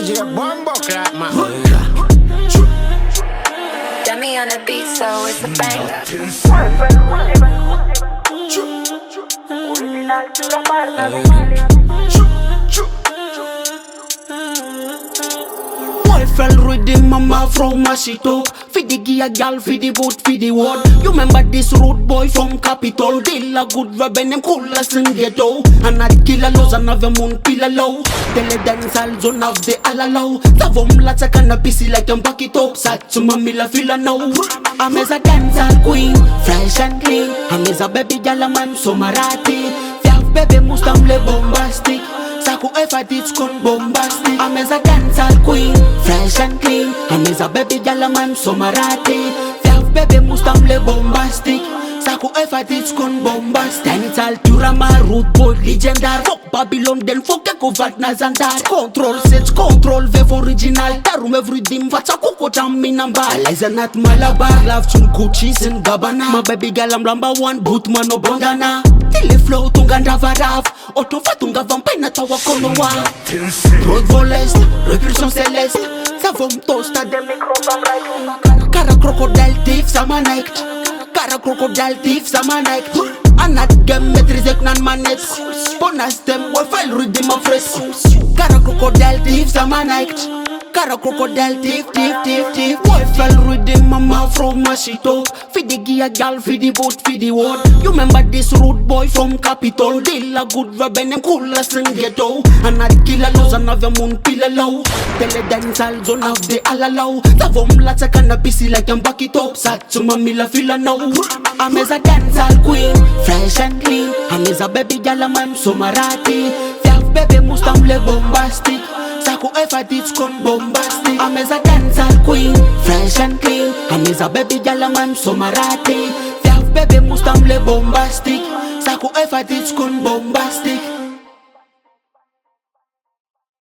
DJ Bumbo Clap, man. Dummy on the beat, so it's a banger. WYFL RIDDIM, Mafro Martiora. Fidi gear gal, fidi boat, fidi word. You remember this road boy from Capitol? Deal a good vibe and them cool as in ghetto. And I kill a lows and have a moon pill a low. Tele dance all zone of the alalow. Tavom lats a canna busy like a bucket up. Sat to my mila feel now. I'm as a dancer queen, fresh and clean. I'm as a baby gal, I'm so Marathi. Fiaf baby mustam le bombastic. Saku ever did con bombastic. I'm as a dancer queen, fresh and clean. I'm as a baby gal, I'm so Marathi. Fiaf baby mustam le bombastic. Saku ever did con bombastic. Tental Futuramar, root boy legendary. Fuck Babylon, then fuck Eko Vatnas and that. Control sets, control wave original. Tarum every dim, vatsa koko jam in number. Liza not Malabar, love tune Gucci's and Gabbana. My baby gal, I'm number one, boot man no bondana. Tele flow tunganda varaf. Auto fatunga vampaina tawa konowa. Road volest, repulsion céleste. Ça va me toaster des micro-bam. Cara crocodile thief, ça m'a night. Cara crocodile thief, ça m'a night. Anat game maîtrise nan manette. Bonus them, WYFL RIDDIM a fresh. Cara crocodile thief, ça m'a night. Cara crocodile thief, thief, thief, thief. WYFL RIDDIM, Mafro Martiora. Fidi gear gal, fidi boat, fidi word. You remember this rude boy from Capitol? Deal a good vibe and them cool as in ghetto. And I kill a lows and have a moon pill a low. Tele dance all zone of the alalow. Tavom lats a canna busy like a bucket up. Sat to my mila feel now. I'm as a dancer queen, fresh and clean. I'm as a baby gal, I'm so Marathi. Fiaf baby mustam le bombastic. Saku ever did con bombastic. I'm as a dancer queen, fresh and clean. I'm as a baby gal, I'm so Marathi. Fiaf baby mustam le bombastic. Saku ever did con bombastic.